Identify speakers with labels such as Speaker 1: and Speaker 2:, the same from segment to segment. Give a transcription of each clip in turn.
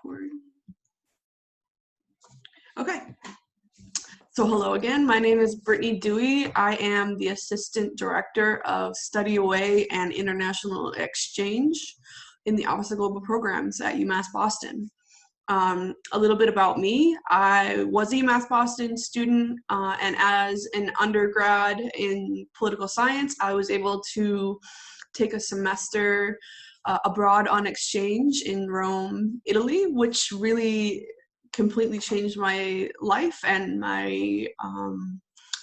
Speaker 1: record. Okay. So hello again, my name is Brittany Dewey. I am the Assistant Director of Study Away and International Exchange in the Office of Global Programs at UMass Boston. A little bit about me. I was a UMass Boston student, and as an undergrad in political science, I was able to take a semester abroad on exchange in Rome, Italy, which really completely changed my life and my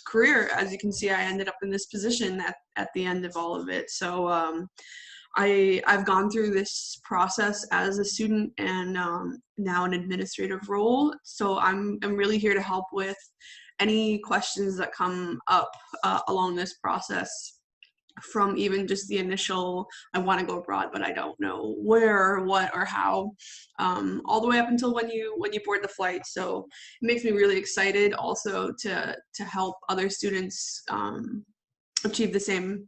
Speaker 1: career. As you can see, I ended up in this position at the end of all of it. So I've gone through this process as a student and now an administrative role. So I'm really here to help with any questions that come up along this process, from even just the initial, I want to go abroad, but I don't know where or what or how, all the way up until when you board the flight. So it makes me really excited also to help other students achieve the same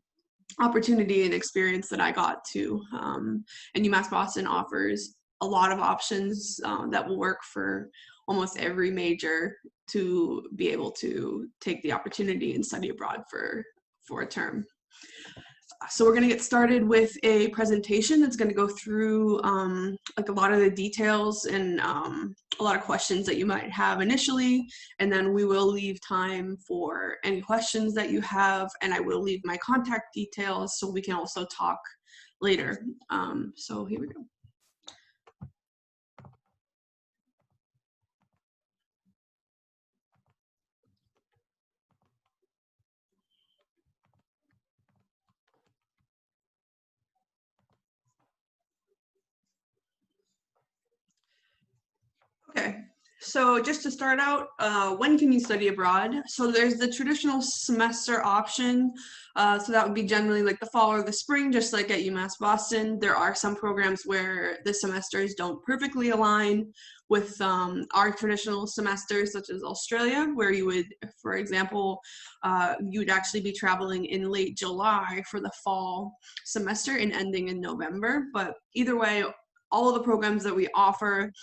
Speaker 1: opportunity and experience that I got to. And UMass Boston offers a lot of options that will work for almost every major to be able to take the opportunity and study abroad for a term. So we're going to get started with a presentation that's going to go through like a lot of the details and a lot of questions that you might have initially, and then we will leave time for any questions that you have, and I will leave my contact details so we can also talk later. So here we go. Okay, so just to start out, when can you study abroad? So there's the traditional semester option. So that would be generally like the fall or the spring, just like at UMass Boston. There are some programs where the semesters don't perfectly align with our traditional semesters, such as Australia, where you would, for example, you would actually be traveling in late July for the fall semester and ending in November. But either way, all of the programs that we offer,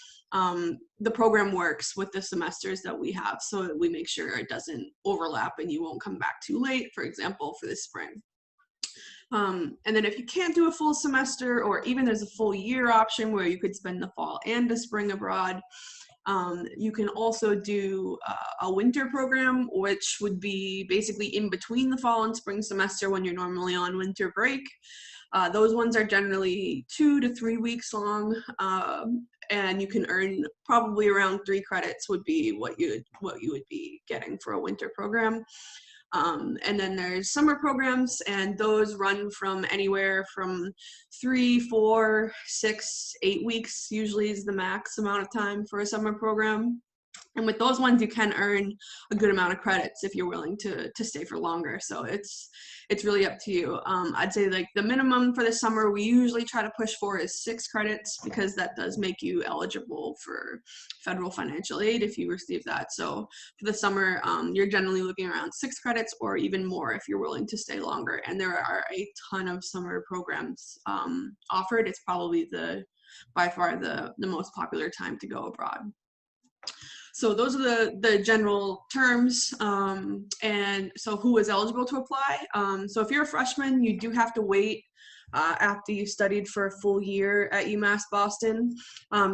Speaker 1: the program works with the semesters that we have, so that we make sure it doesn't overlap and you won't come back too late, for example, for the spring. And then if you can't do a full semester, or even there's a full year option where you could spend the fall and the spring abroad, you can also do a winter program, which would be basically in between the fall and spring semester when you're normally on winter break. Those ones are generally 2 to 3 weeks long, and you can earn probably around 3 credits would be what you would be getting for a winter program. And then there's summer programs, and those run from anywhere from 3, 4, 6, 8 weeks usually is the max amount of time for a summer program. And with those ones, you can earn a good amount of credits if you're willing to stay for longer. So it's really up to you. I'd say like the minimum for the summer we usually try to push for is 6 credits, because that does make you eligible for federal financial aid if you receive that. So for the summer, you're generally looking around 6 credits or even more if you're willing to stay longer. And there are a ton of summer programs offered. It's probably by far the most popular time to go abroad. So those are the general terms, and so who is eligible to apply. So if you're a freshman, you do have to wait after you studied for a full year at UMass Boston.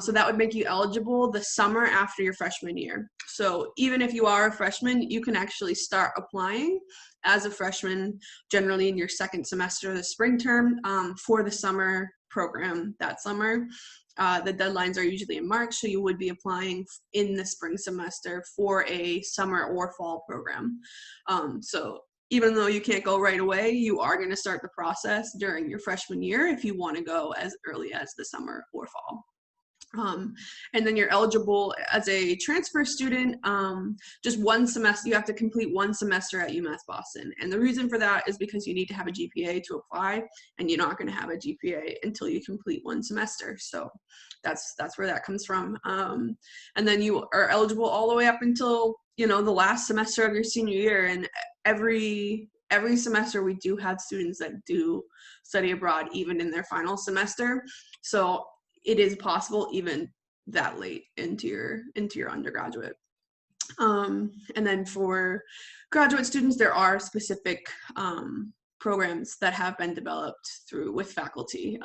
Speaker 1: So that would make you eligible the summer after your freshman year. So even if you are a freshman, you can actually start applying as a freshman, generally in your second semester of the spring term, for the summer program that summer. The deadlines are usually in March, so you would be applying in the spring semester for a summer or fall program. So even though you can't go right away, you are going to start the process during your freshman year if you want to go as early as the summer or fall. And then you're eligible as a transfer student, just one semester. You have to complete one semester at UMass Boston. And the reason for that is because you need to have a GPA to apply, and you're not going to have a GPA until you complete one semester. So that's where that comes from. And then you are eligible all the way up until, the last semester of your senior year. And every semester we do have students that do study abroad even in their final semester. So it is possible even that late into your undergraduate. And then for graduate students, there are specific programs that have been developed with faculty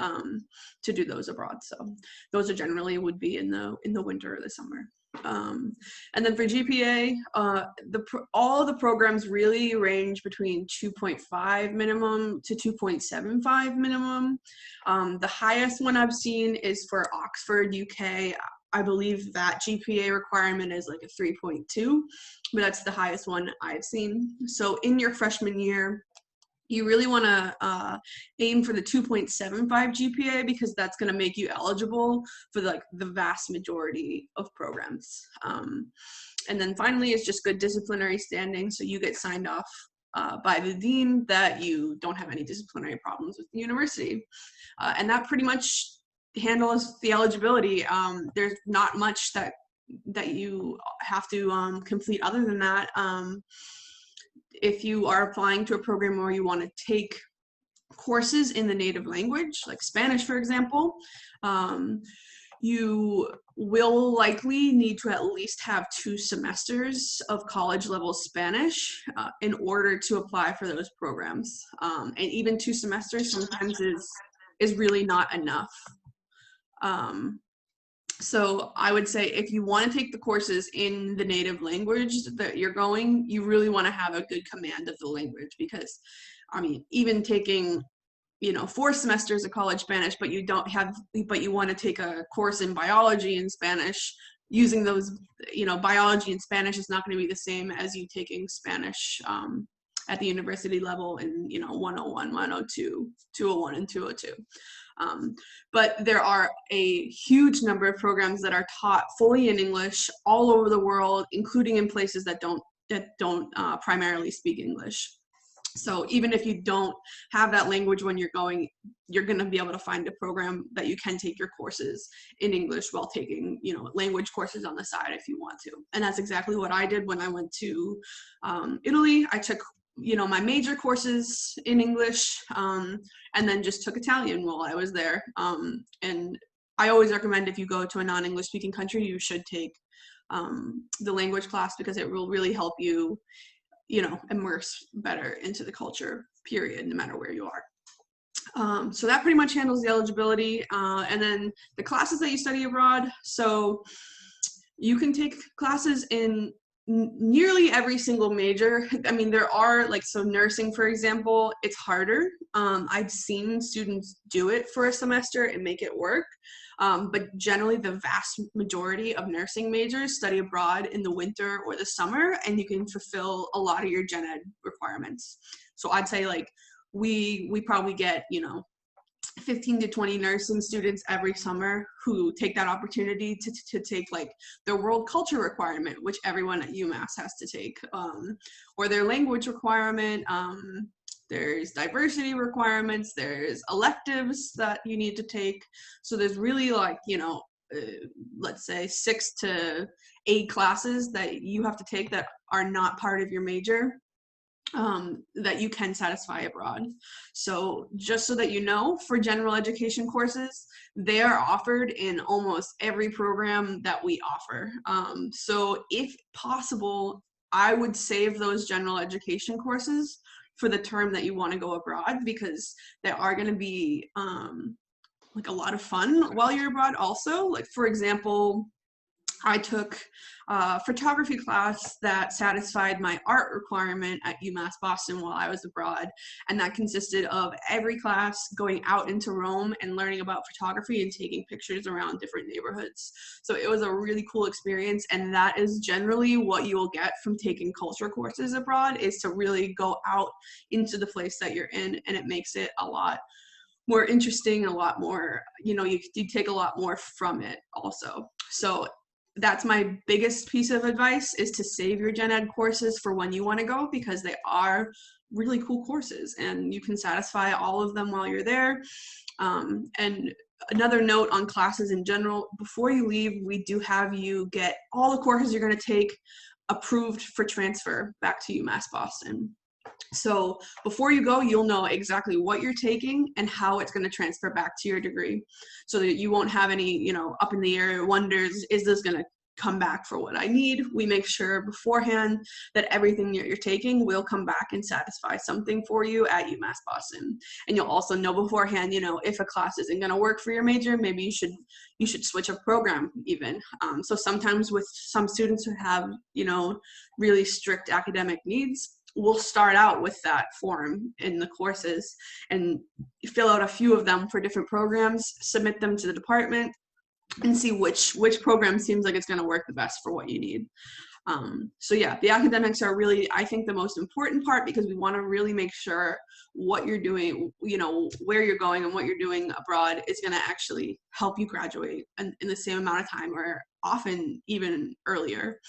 Speaker 1: to do those abroad. So those are generally would be in the winter or the summer. And then for GPA, all the programs really range between 2.5 minimum to 2.75 minimum. The highest one I've seen is for Oxford, UK. I believe that GPA requirement is like a 3.2, but that's the highest one I've seen. So in your freshman year, you really want to aim for the 2.75 GPA because that's going to make you eligible for like the vast majority of programs. And then finally, it's just good disciplinary standing. So you get signed off by the dean that you don't have any disciplinary problems with the university. And that pretty much handles the eligibility. There's not much that you have to complete other than that. If you are applying to a program where you want to take courses in the native language, like Spanish, for example, you will likely need to at least have 2 semesters of college level Spanish in order to apply for those programs. And even 2 semesters sometimes is really not enough. So I would say if you want to take the courses in the native language that you're going, you really want to have a good command of the language, because I mean, even taking, 4 semesters of college Spanish, but you want to take a course in biology in Spanish, using those, biology in Spanish is not going to be the same as you taking Spanish at the university level in, 101, 102, 201, and 202. But there are a huge number of programs that are taught fully in English all over the world, including in places that don't primarily speak English. So even if you don't have that language when you're going, you're going to be able to find a program that you can take your courses in English while taking, language courses on the side if you want to. And that's exactly what I did when I went to Italy. I took my major courses in English, and then just took Italian while I was there. And I always recommend, if you go to a non-English speaking country, you should take the language class, because it will really help you, immerse better into the culture, period, no matter where you are. So that pretty much handles the eligibility. And then the classes that you study abroad. So you can take classes in nearly every single major. I mean, there are nursing, for example, it's harder. I've seen students do it for a semester and make it work. But generally the vast majority of nursing majors study abroad in the winter or the summer, and you can fulfill a lot of your gen ed requirements. So I'd say we probably get, 15 to 20 nursing students every summer who take that opportunity to take their world culture requirement, which everyone at UMass has to take, or their language requirement. There's diversity requirements, there's electives that you need to take. So there's really let's say 6 to 8 classes that you have to take that are not part of your major, that you can satisfy abroad. So just so that you know, for general education courses, they are offered in almost every program that we offer. So if possible, I would save those general education courses for the term that you want to go abroad, because they are going to be a lot of fun while you're abroad also. For example, I took a photography class that satisfied my art requirement at UMass Boston while I was abroad, and that consisted of every class going out into Rome and learning about photography and taking pictures around different neighborhoods. So it was a really cool experience, and that is generally what you will get from taking culture courses abroad, is to really go out into the place that you're in, and it makes it a lot more interesting, a lot more, you take a lot more from it also. So that's my biggest piece of advice, is to save your gen ed courses for when you want to go, because they are really cool courses and you can satisfy all of them while you're there. And another note on classes in general, before you leave, we do have you get all the courses you're going to take approved for transfer back to UMass Boston. So before you go, you'll know exactly what you're taking and how it's going to transfer back to your degree, so that you won't have any, you know, up in the air wonders, is this going to come back for what I need? We make sure beforehand that everything that you're taking will come back and satisfy something for you at UMass Boston. And you'll also know beforehand, you know, if a class isn't going to work for your major, maybe you should switch a program even. So sometimes with some students who have, you know, really strict academic needs, we'll start out with that form in the courses and fill out a few of them for different programs, submit them to the department, and see which program seems like it's going to work the best for what you need. So yeah, the academics are really, I think, the most important part, because we want to really make sure what you're doing, you know, where you're going and what you're doing abroad is going to actually help you graduate in the same amount of time, or often even earlier.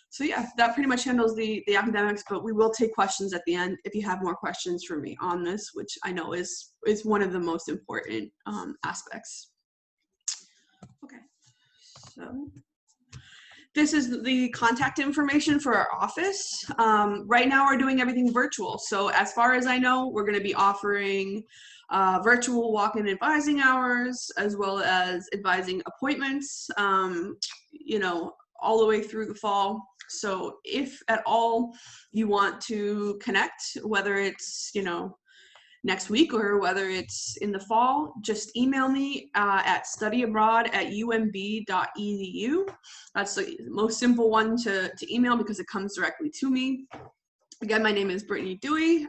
Speaker 1: So yeah, that pretty much handles the academics, but we will take questions at the end if you have more questions for me on this, which I know is one of the most important aspects. Okay, so this is the contact information for our office. Right now we're doing everything virtual. So as far as I know, we're going to be offering virtual walk-in advising hours, as well as advising appointments, you know, all the way through the fall. So if at all you want to connect, whether it's, you know, next week or whether it's in the fall, just email me at studyabroad@umb.edu. That's the most simple one to email, because it comes directly to me. Again, my name is Brittany Dewey.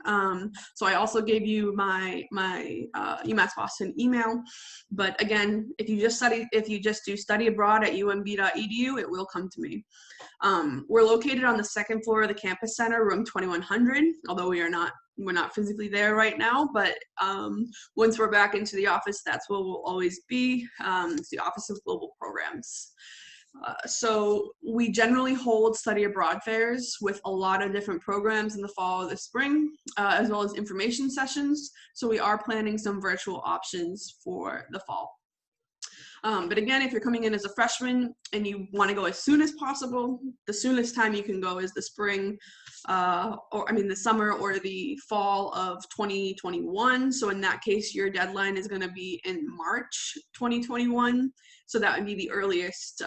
Speaker 1: So I also gave you my UMass Boston email. But again, if you just do studyabroad@umb.edu, it will come to me. We're located on the second floor of the campus center, room 2100, although we're not physically there right now, but once we're back into the office, that's where we'll always be. It's the Office of Global Programs. So we generally hold study abroad fairs with a lot of different programs in the fall or the spring, as well as information sessions. So we are planning some virtual options for the fall. But again, if you're coming in as a freshman and you want to go as soon as possible, the soonest time you can go is the spring, the summer or the fall of 2021. So in that case, your deadline is going to be in March 2021. So that would be the earliest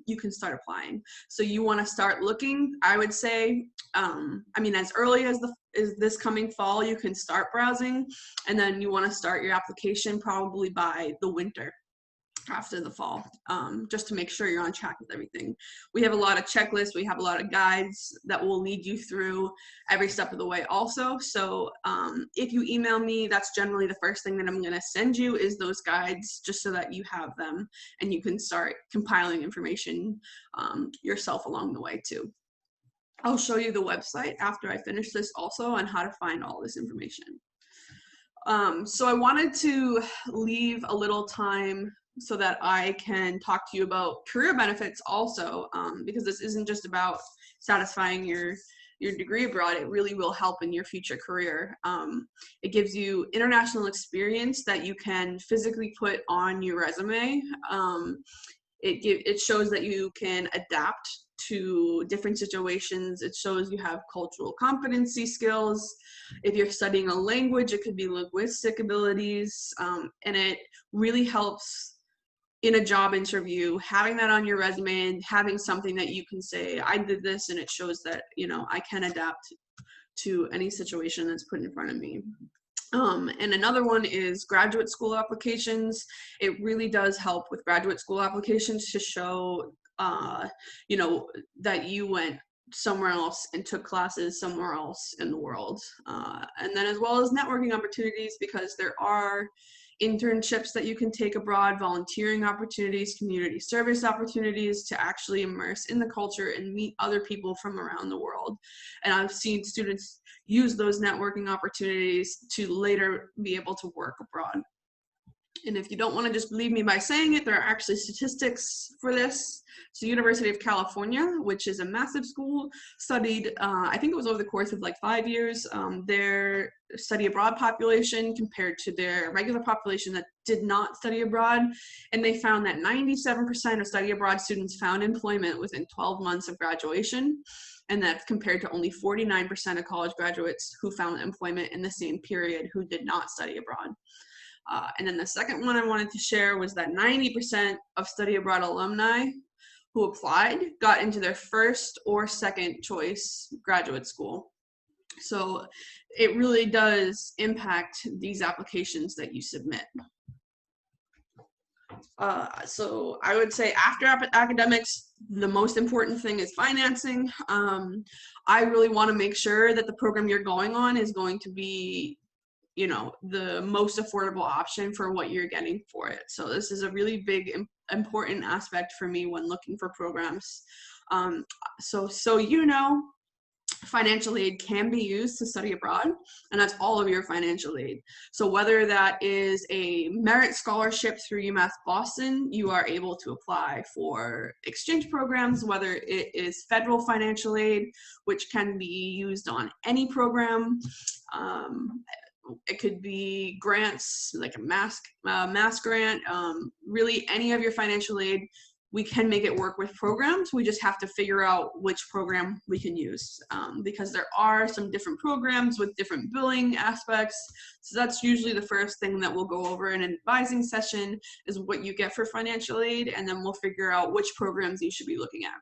Speaker 1: you can start applying. So you want to start looking, I would say, as early as this coming fall, you can start browsing, and then you want to start your application probably by the winter, after the fall, just to make sure you're on track with everything. We have a lot of checklists, we have a lot of guides that will lead you through every step of the way also. So if you email me, that's generally the first thing that I'm going to send you, is those guides, just so that you have them and you can start compiling information yourself along the way too. I'll show you the website after I finish this also on how to find all this information. So I wanted to leave a little time so that I can talk to you about career benefits also, because this isn't just about satisfying your degree abroad. It really will help in your future career. It gives you international experience that you can physically put on your resume. It shows that you can adapt to different situations. It shows you have cultural competency skills. If you're studying a language, it could be linguistic abilities, and it really helps in a job interview, having that on your resume and having something that you can say, I did this, and it shows that, you know, I can adapt to any situation that's put in front of me. And another one is graduate school applications. It really does help with graduate school applications to show, you know, that you went somewhere else and took classes somewhere else in the world. And then as well as networking opportunities, because there are internships that you can take abroad, volunteering opportunities, community service opportunities to actually immerse in the culture and meet other people from around the world. And I've seen students use those networking opportunities to later be able to work abroad. And if you don't want to just believe me by saying it, there are actually statistics for this. So University of California, which is a massive school, studied, I think it was over the course of like 5 years, their study abroad population compared to their regular population that did not study abroad. And they found that 97% of study abroad students found employment within 12 months of graduation. and that's compared to only 49% of college graduates who found employment in the same period who did not study abroad. And then the second one I wanted to share was that 90% of study abroad alumni who applied got into their first or second choice graduate school. So it really does impact these applications that you submit. So I would say after academics, the most important thing is financing. I really want to make sure that the program you're going on is going to be, you know, the most affordable option for what you're getting for it. So this is a really big, important aspect for me when looking for programs. So you know, financial aid can be used to study abroad, and that's all of your financial aid. So whether that is a merit scholarship through UMass Boston, you are able to apply for exchange programs, whether it is federal financial aid, which can be used on any program. It could be grants, like a mass grant, really any of your financial aid. We can make it work with programs. We just have to figure out which program we can use, because there are some different programs with different billing aspects. So that's usually the first thing that we'll go over in an advising session, is what you get for financial aid, and then we'll figure out which programs you should be looking at.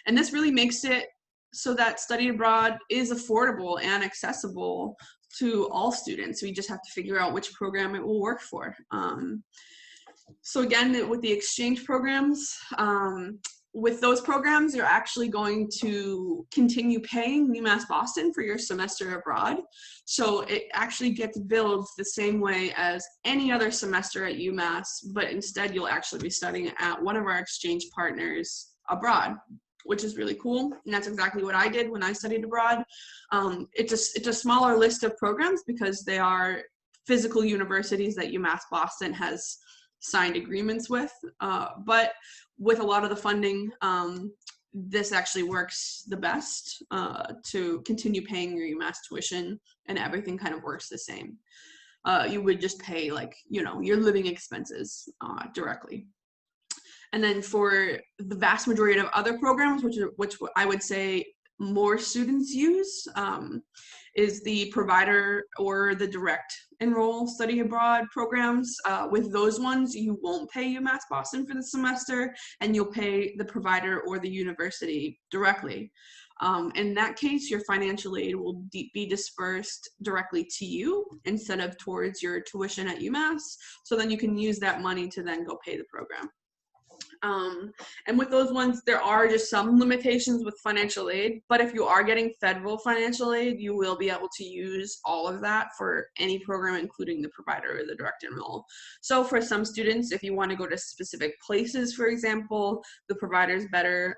Speaker 1: And this really makes it so that study abroad is affordable and accessible to all students. We just have to figure out which program it will work for. So again, with the exchange programs, with those programs, you're actually going to continue paying UMass Boston for your semester abroad. So it actually gets billed the same way as any other semester at UMass, but instead you'll actually be studying at one of our exchange partners abroad, which is really cool. And that's exactly what I did when I studied abroad. It's a smaller list of programs because they are physical universities that UMass Boston has signed agreements with, but with a lot of the funding, this actually works the best to continue paying your UMass tuition, and everything kind of works the same. You would just pay, like, you know, your living expenses directly. And then for the vast majority of other programs, which I would say more students use, is the provider or the direct enroll study abroad programs. With those ones, you won't pay UMass Boston for the semester, and you'll pay the provider or the university directly. In that case, your financial aid will be dispersed directly to you instead of towards your tuition at UMass. So then you can use that money to then go pay the program. And with those ones, there are just some limitations with financial aid, but if you are getting federal financial aid, you will be able to use all of that for any program, including the provider or the direct enroll. So for some students, if you want to go to specific places, for example, the provider is better.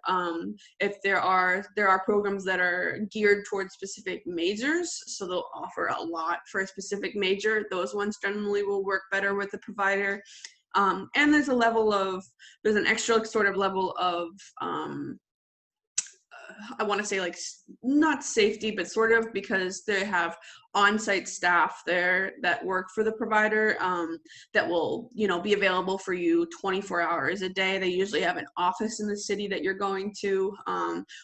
Speaker 1: If there are programs that are geared towards specific majors, so they'll offer a lot for a specific major, those ones generally will work better with the provider. And there's an extra sort of level of, I want to say, like, not safety, but sort of, because they have on-site staff there that work for the provider, that will, you know, be available for you 24 hours a day. They usually have an office in the city that you're going to,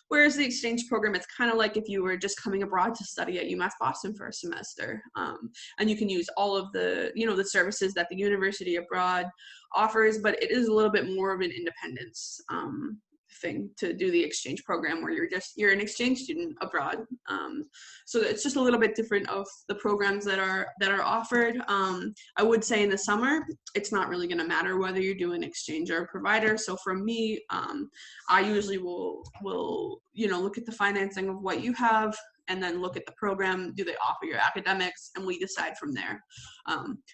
Speaker 1: whereas the exchange program, it's kind of like if you were just coming abroad to study at UMass Boston for a semester, and you can use all of the, you know, the services that the university abroad offers, but it is a little bit more of an independence thing to do the exchange program, where you're an exchange student abroad. So it's just a little bit different of the programs that are offered. I would say in the summer, it's not really going to matter whether you're doing exchange or provider. So for me, I usually will you know, look at the financing of what you have, and then look at the program. Do they offer your academics? And we decide from there.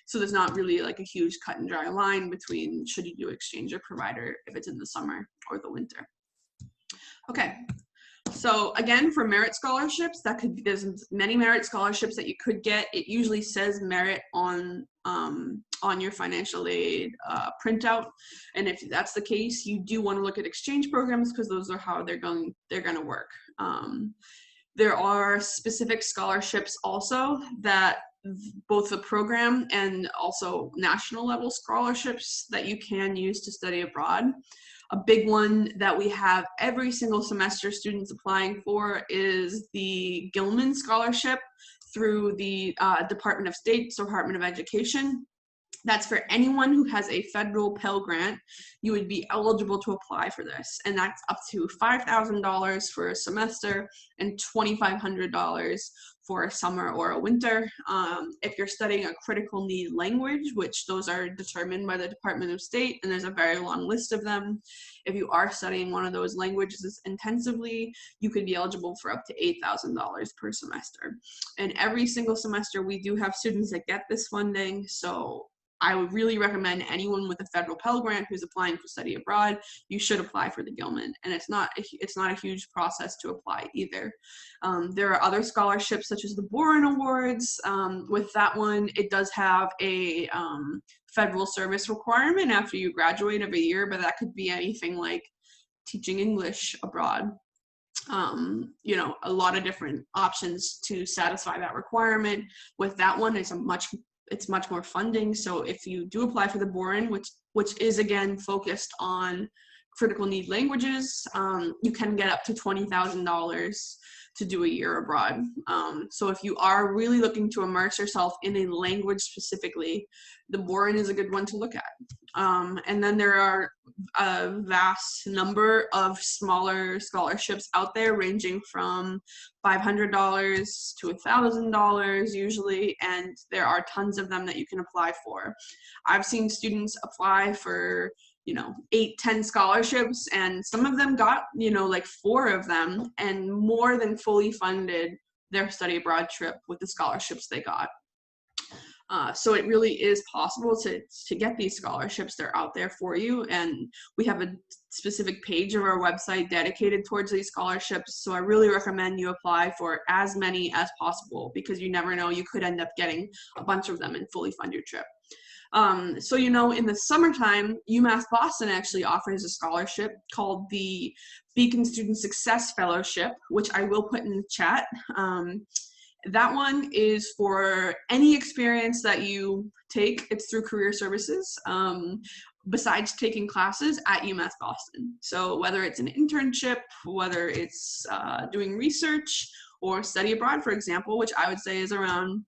Speaker 1: So there's not really like a huge cut and dry line between should you do exchange or provider if it's in the summer or the winter. Okay, so again, for merit scholarships, there's many merit scholarships that you could get. It usually says merit on your financial aid printout, and if that's the case, you do want to look at exchange programs, because those are how they're going to work. There are specific scholarships also that both the program and also national level scholarships that you can use to study abroad. A big one that we have every single semester students applying for is the Gilman Scholarship through the Department of State, Department of Education. That's for anyone who has a federal Pell Grant. You would be eligible to apply for this, and that's up to $5,000 for a semester and $2,500 for a summer or a winter. If you're studying a critical need language, which those are determined by the Department of State, and there's a very long list of them. If you are studying one of those languages intensively, you could be eligible for up to $8,000 per semester. And every single semester, we do have students that get this funding, so I would really recommend anyone with a federal Pell Grant who's applying for study abroad, you should apply for the Gilman. And it's not a huge process to apply either. There are other scholarships such as the Boren Awards. With that one, it does have a federal service requirement after you graduate of a year, but that could be anything like teaching English abroad. You know, a lot of different options to satisfy that requirement. With that one, it's much more funding. So if you do apply for the Boren, which is again focused on critical need languages, you can get up to $20,000 to do a year abroad. So if you are really looking to immerse yourself in a language specifically, the Boren is a good one to look at. And then there are a vast number of smaller scholarships out there, ranging from $500 to $1,000 usually, and there are tons of them that you can apply for. I've seen students apply for 8, 10 scholarships, and some of them got, like 4 of them and more than fully funded their study abroad trip with the scholarships they got. So it really is possible to get these scholarships. They're out there for you, and we have a specific page of our website dedicated towards these scholarships. So I really recommend you apply for as many as possible, because you never know, you could end up getting a bunch of them and fully fund your trip. So, in the summertime, UMass Boston actually offers a scholarship called the Beacon Student Success Fellowship, which I will put in the chat. That one is for any experience that you take. It's through Career Services, besides taking classes at UMass Boston. So whether it's an internship, whether it's doing research or study abroad, for example, which I would say is around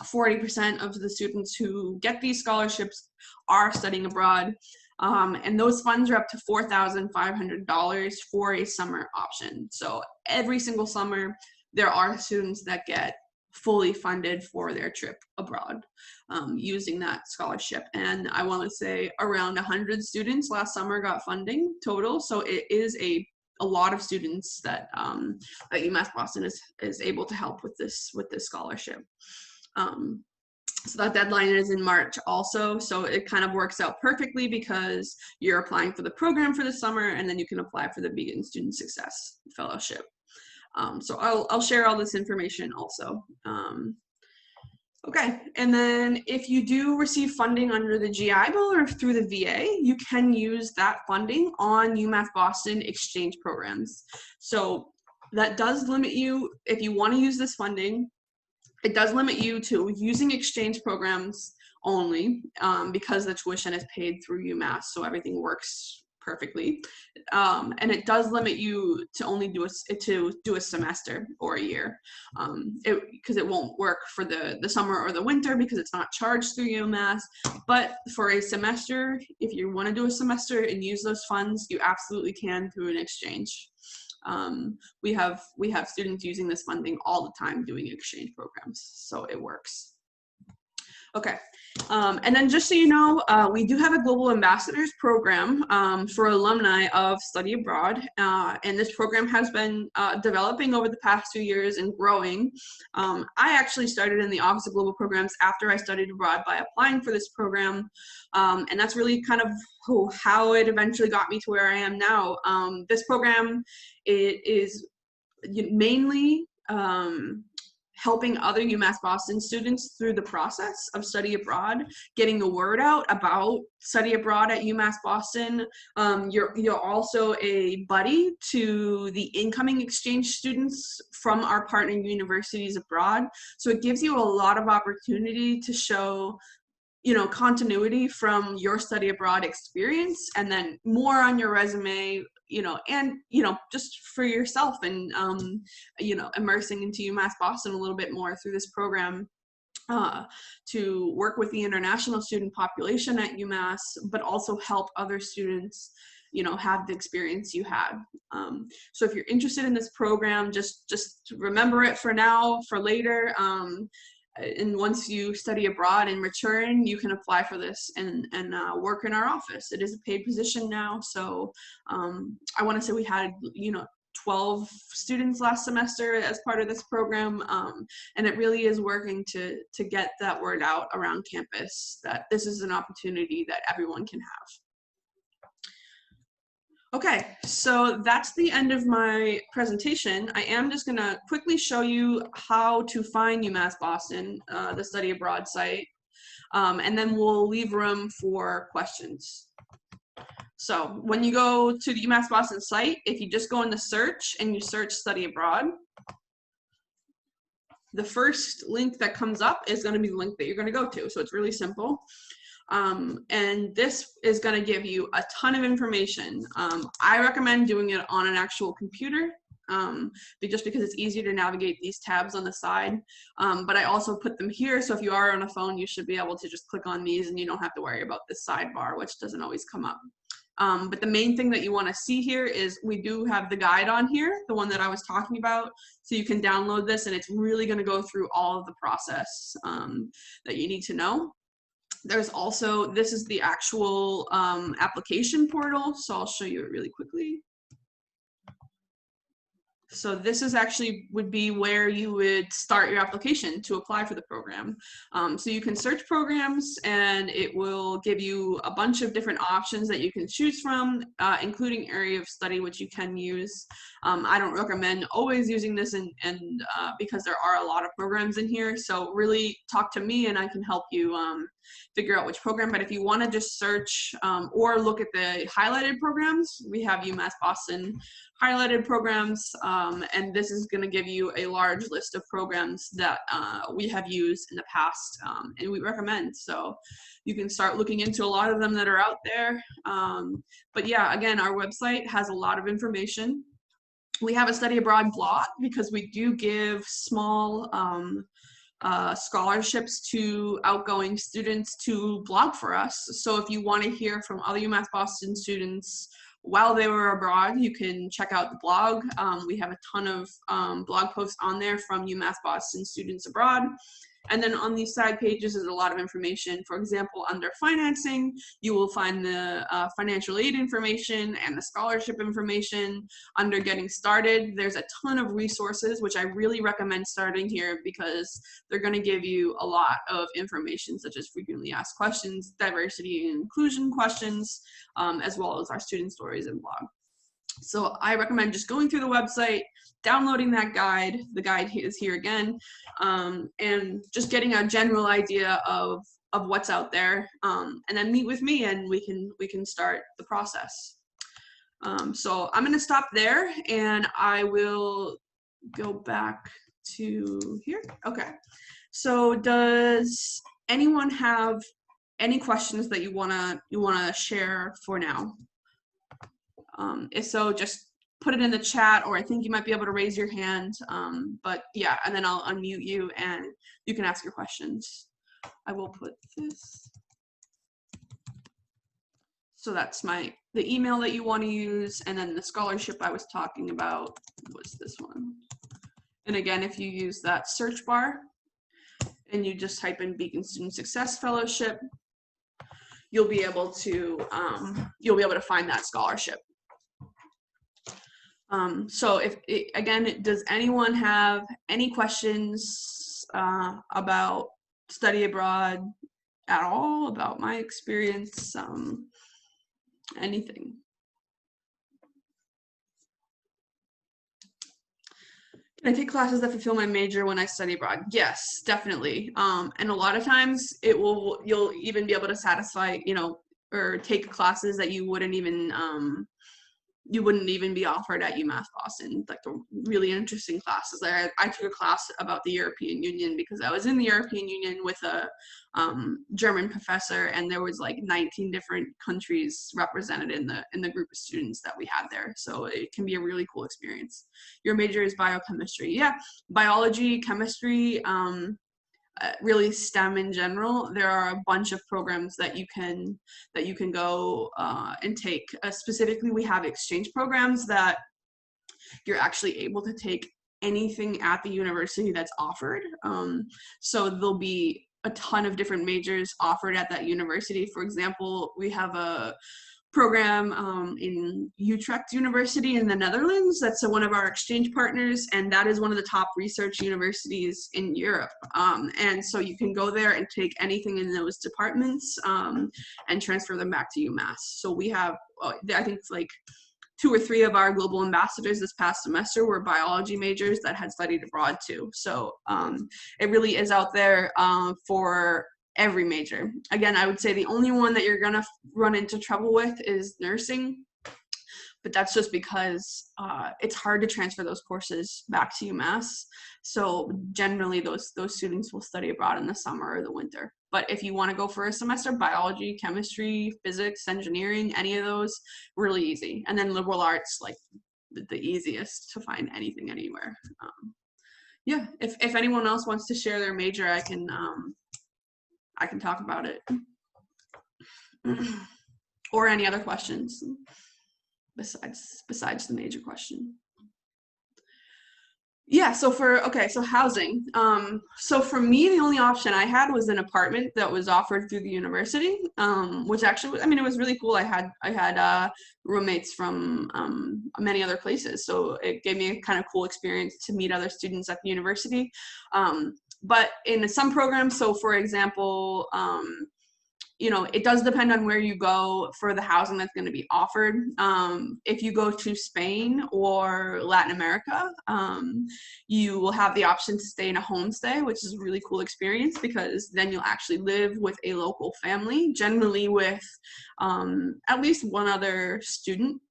Speaker 1: 40% of the students who get these scholarships are studying abroad. And those funds are up to $4,500 for a summer option. So every single summer, there are students that get fully funded for their trip abroad using that scholarship. And I want to say around 100 students last summer got funding total. So it is a lot of students that UMass Boston is able to help with this scholarship. So that deadline is in March also. So it kind of works out perfectly, because you're applying for the program for the summer, and then you can apply for the Beacon Student Success Fellowship. So I'll share all this information also. Okay, and then if you do receive funding under the GI Bill or through the VA, you can use that funding on UMass Boston exchange programs. So that does limit you, if you want to use this funding, it does limit you to using exchange programs only, because the tuition is paid through UMass, so everything works perfectly. And it does limit you to only do a semester or a year, because it won't work for the summer or the winter, because it's not charged through UMass. But for a semester, if you want to do a semester and use those funds, you absolutely can through an exchange. We have students using this funding all the time doing exchange programs, so it works. Okay, and then just so you know, we do have a Global Ambassadors program for alumni of study abroad, and this program has been developing over the past few years and growing. I actually started in the Office of Global Programs after I studied abroad by applying for this program, and that's really kind of how it eventually got me to where I am now. This program, it is mainly helping other UMass Boston students through the process of study abroad, getting the word out about study abroad at UMass Boston. You're also a buddy to the incoming exchange students from our partner universities abroad. So it gives you a lot of opportunity to show, you know, continuity from your study abroad experience, and then more on your resume, you know, and, you know, just for yourself, and, you know, immersing into UMass Boston a little bit more through this program, to work with the international student population at UMass, but also help other students, you know, have the experience you had. So if you're interested in this program, just remember it for now, for later. And once you study abroad and return, you can apply for this and work in our office. It is a paid position now. So I want to say we had, you know, 12 students last semester as part of this program, and it really is working to get that word out around campus that this is an opportunity that everyone can have. Okay, so that's the end of my presentation. I am just gonna quickly show you how to find UMass Boston, the study abroad site, and then we'll leave room for questions. So when you go to the UMass Boston site, if you just go in the search and you search study abroad, the first link that comes up is gonna be the link that you're gonna go to. So it's really simple. And this is going to give you a ton of information. I recommend doing it on an actual computer, just because it's easier to navigate these tabs on the side. But I also put them here, so if you are on a phone, you should be able to just click on these and you don't have to worry about this sidebar, which doesn't always come up. But the main thing that you want to see here is we do have the guide on here, the one that I was talking about. So you can download this, and it's really going to go through all of the process that you need to know. There's also, this is the actual application portal, so I'll show you it really quickly. So this is actually would be where you would start your application to apply for the program. So you can search programs, and it will give you a bunch of different options that you can choose from, including area of study, which you can use. I don't recommend always using this, because there are a lot of programs in here. So really talk to me, and I can help you figure out which program. But if you want to just search or look at the highlighted programs, we have UMass Boston highlighted programs, and this is going to give you a large list of programs that we have used in the past, and we recommend. So you can start looking into a lot of them that are out there. But yeah, again, our website has a lot of information. We have a study abroad blog because we do give small scholarships to outgoing students to blog for us. So if you want to hear from other UMass Boston students while they were abroad, you can check out the blog. We have a ton of blog posts on there from UMass Boston students abroad. And then on these side pages is a lot of information. For example, under financing, you will find the financial aid information and the scholarship information. Under getting started, there's a ton of resources, which I really recommend starting here because they're going to give you a lot of information, such as frequently asked questions, diversity and inclusion questions, as well as our student stories and blog. So I recommend just going through the website, downloading that guide. The guide is here again, and just getting a general idea of what's out there, and then meet with me, and we can start the process. So I'm going to stop there, and I will go back to here. Okay. So does anyone have any questions that you wanna share for now? If so, just put it in the chat, or I think you might be able to raise your hand. But yeah, and then I'll unmute you and you can ask your questions. I will put this. So that's the email that you want to use, and then the scholarship I was talking about was this one. And again, if you use that search bar and you just type in Beacon Student Success Fellowship, you'll be able to find that scholarship. So again, does anyone have any questions about study abroad at all, about my experience, anything? I take classes that fulfill my major when I study abroad. Yes, definitely. And a lot of times you'll even be able to satisfy, or take classes that you wouldn't even be offered at UMass Boston, like the really interesting classes. I took a class about the European Union because I was in the European Union with a German professor, and there was like 19 different countries represented in the group of students that we had there. So it can be a really cool experience. Your major is biochemistry. Yeah, biology, chemistry, really STEM in general. There are a bunch of programs that you can go and take. Specifically, we have exchange programs that you're actually able to take anything at the university that's offered. So there'll be a ton of different majors offered at that university. For example, we have a program in Utrecht University in the Netherlands. That's one of our exchange partners, and that is one of the top research universities in Europe. And so you can go there and take anything in those departments and transfer them back to UMass. So we have, I think it's like 2 or 3 of our global ambassadors this past semester were biology majors that had studied abroad too. So it really is out there for every major. Again, I would say the only one that you're gonna run into trouble with is nursing, but that's just because it's hard to transfer those courses back to UMass. So generally those students will study abroad in the summer or the winter. But if you want to go for a semester, biology, chemistry, physics, engineering, any of those, really easy. And then liberal arts, like the easiest to find anything anywhere. Yeah, if anyone else wants to share their major, I can talk about it. Or any other questions besides the major question. Yeah, so housing. So for me, the only option I had was an apartment that was offered through the university, which actually, I mean, it was really cool. I had roommates from many other places, so it gave me a kind of cool experience to meet other students at the university. But in some programs, so for example, it does depend on where you go for the housing that's going to be offered. If you go to Spain or Latin America, you will have the option to stay in a homestay, which is a really cool experience because then you'll actually live with a local family, generally with at least one other student.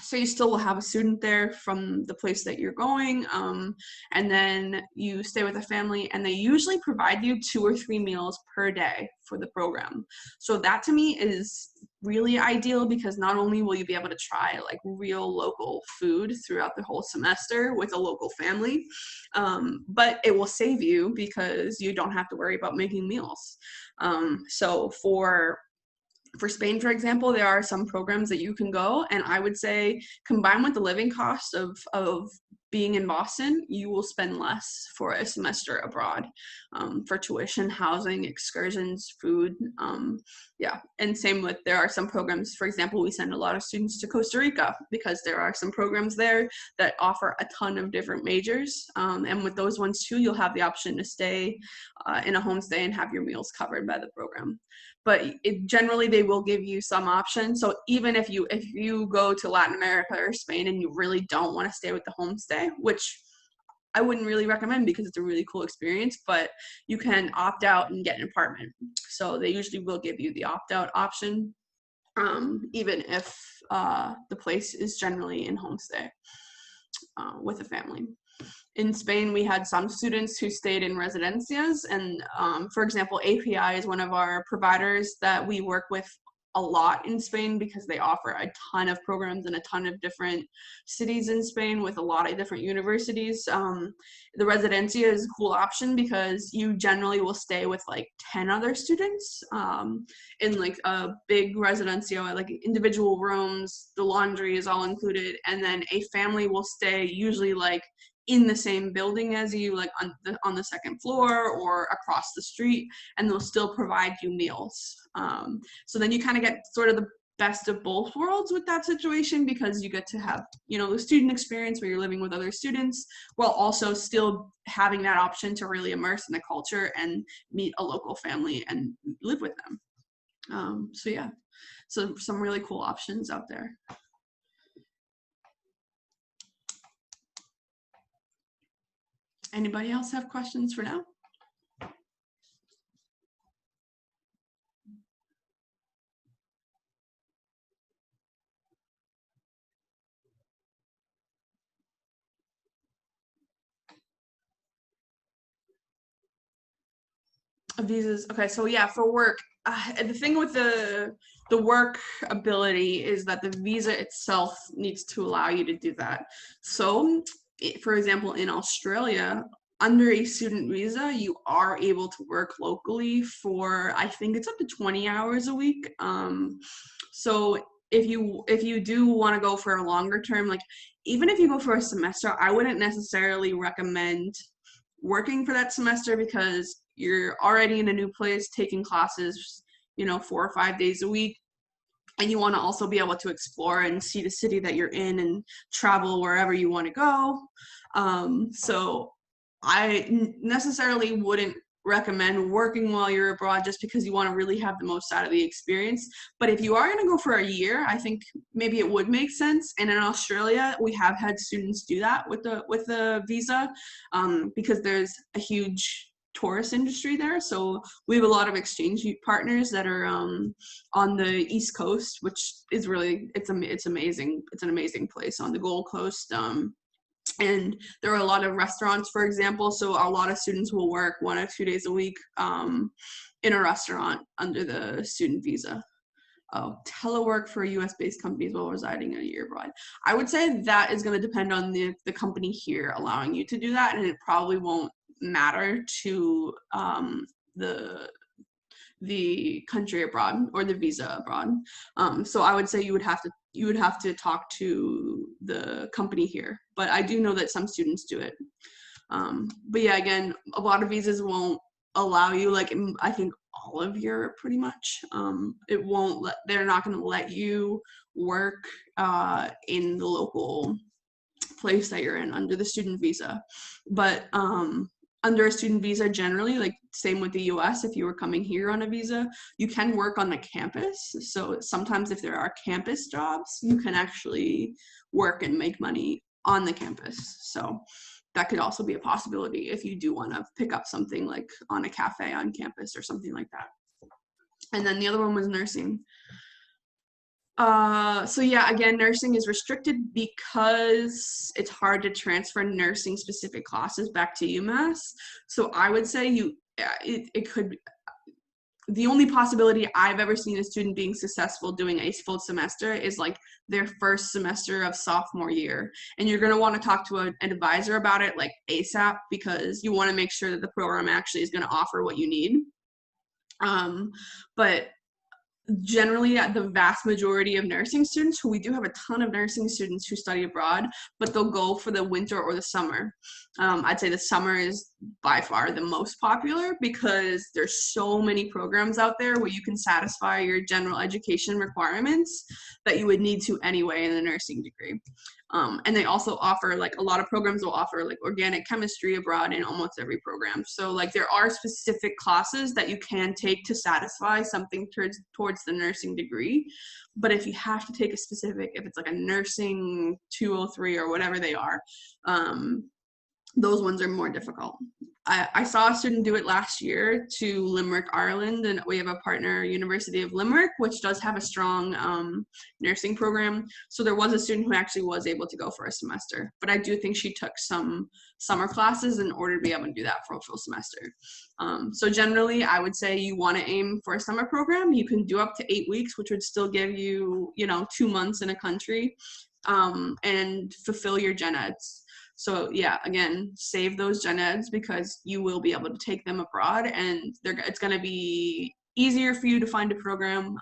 Speaker 1: So you still will have a student there from the place that you're going, and then you stay with a family, and they usually provide you 2 or 3 meals per day for the program. So that to me is really ideal because not only will you be able to try like real local food throughout the whole semester with a local family, but it will save you because you don't have to worry about making meals. So for Spain, for example, there are some programs that you can go, and I would say combined with the living cost of being in Boston, you will spend less for a semester abroad for tuition, housing, excursions, food. Yeah, and same with, there are some programs, for example, we send a lot of students to Costa Rica because there are some programs there that offer a ton of different majors. And with those ones too, you'll have the option to stay in a homestay and have your meals covered by the program. But generally they will give you some options. So even if you go to Latin America or Spain and you really don't want to stay with the homestay, which I wouldn't really recommend because it's a really cool experience, but you can opt out and get an apartment. So they usually will give you the opt-out option, even if the place is generally in homestay with a family. In Spain, we had some students who stayed in residencias, and for example, API is one of our providers that we work with a lot in Spain because they offer a ton of programs in a ton of different cities in Spain with a lot of different universities. The residencia is a cool option because you generally will stay with like 10 other students in like a big residencia, like individual rooms, the laundry is all included, and then a family will stay usually like in the same building as you, like on the second floor or across the street, and they'll still provide you meals. So then you kind of get sort of the best of both worlds with that situation because you get to have, the student experience where you're living with other students while also still having that option to really immerse in the culture and meet a local family and live with them. So yeah, so some really cool options out there. Anybody else have questions for now? Visas. Okay, so yeah, for work, the thing with the work ability is that the visa itself needs to allow you to do that. So, for example, in Australia, under a student visa, you are able to work locally for, I think it's up to 20 hours a week. So if you do want to go for a longer term, like even if you go for a semester, I wouldn't necessarily recommend working for that semester because you're already in a new place taking classes, 4 or 5 days a week, and you want to also be able to explore and see the city that you're in and travel wherever you want to go. So I necessarily wouldn't recommend working while you're abroad just because you want to really have the most out of the experience. But if you are going to go for a year, I think maybe it would make sense. And in Australia, we have had students do that with the visa, because there's a huge tourist industry there. So we have a lot of exchange partners that are on the East Coast, which is really it's amazing. It's an amazing place on the Gold Coast. And there are a lot of restaurants, for example, so a lot of students will work 1 or 2 days a week in a restaurant under the student visa. Oh, telework for US-based companies while residing in a year abroad. I would say that is going to depend on the company here allowing you to do that, and it probably won't matter to the country abroad or the visa abroad. So I would say you would have to talk to the company here. But I do know that some students do it. But yeah, again, a lot of visas won't allow you, like I think all of Europe pretty much. They're not going to let you work in the local place that you're in under the student visa. But under a student visa generally, like same with the US, if you were coming here on a visa, you can work on the campus. So sometimes if there are campus jobs, you can actually work and make money on the campus. So that could also be a possibility if you do want to pick up something like on a cafe on campus or something like that. And then the other one was nursing. So yeah, again, nursing is restricted because it's hard to transfer nursing specific classes back to UMass. So I would say it could, the only possibility I've ever seen a student being successful doing a full semester is like their first semester of sophomore year. And you're going to want to talk to an advisor about it like ASAP, because you want to make sure that the program actually is going to offer what you need. But generally the vast majority of nursing students, who we do have a ton of nursing students who study abroad, but they'll go for the winter or the summer. I'd say the summer is by far the most popular because there's so many programs out there where you can satisfy your general education requirements that you would need to anyway in a nursing degree. And they also offer, like a lot of programs will offer like organic chemistry abroad in almost every program. So like there are specific classes that you can take to satisfy something towards the nursing degree. But if you have to take a specific, if it's like a nursing 203 or whatever they are, those ones are more difficult. I saw a student do it last year to Limerick, Ireland, and we have a partner, University of Limerick, which does have a strong nursing program. So there was a student who actually was able to go for a semester, but I do think she took some summer classes in order to be able to do that for a full semester. So generally, I would say you want to aim for a summer program. You can do up to 8 weeks, which would still give you, 2 months in a country, and fulfill your gen eds. So yeah, again, save those gen eds because you will be able to take them abroad, and it's going to be easier for you to find a program,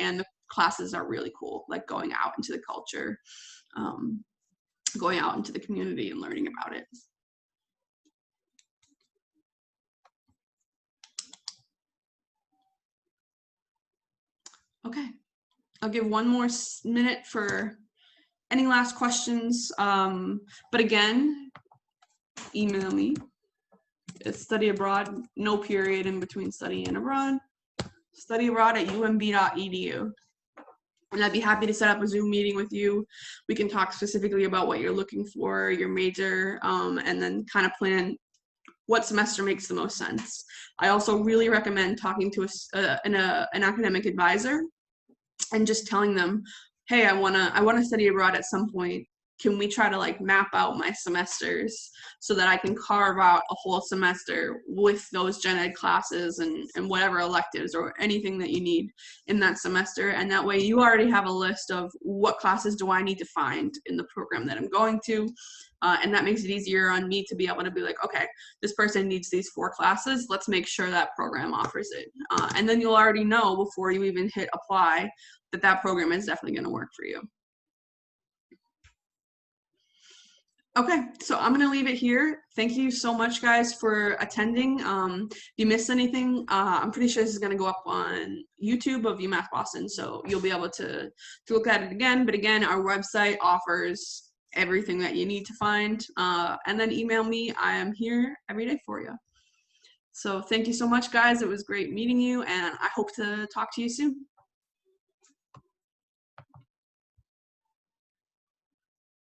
Speaker 1: and the classes are really cool, like going out into the culture, going out into the community and learning about it. Okay, I'll give one more minute for any last questions, but again, email me. It's study abroad, no period in between study and abroad. Study abroad at umb.edu. And I'd be happy to set up a Zoom meeting with you. We can talk specifically about what you're looking for, your major, and then kind of plan what semester makes the most sense. I also really recommend talking to an academic advisor and just telling them, hey, I wanna study abroad at some point. Can we try to like map out my semesters so that I can carve out a whole semester with those gen ed classes and whatever electives or anything that you need in that semester? And that way you already have a list of what classes do I need to find in the program that I'm going to. And that makes it easier on me to be able to be like, okay, this person needs these 4 classes. Let's make sure that program offers it. And then you'll already know before you even hit apply that that program is definitely going to work for you. Okay, so I'm going to leave it here. Thank you so much, guys, for attending. If you missed anything, I'm pretty sure this is going to go up on YouTube of UMass Boston, so you'll be able to look at it again. But again, our website offers everything that you need to find. And then email me. I am here every day for you. So thank you so much, guys. It was great meeting you, and I hope to talk to you soon.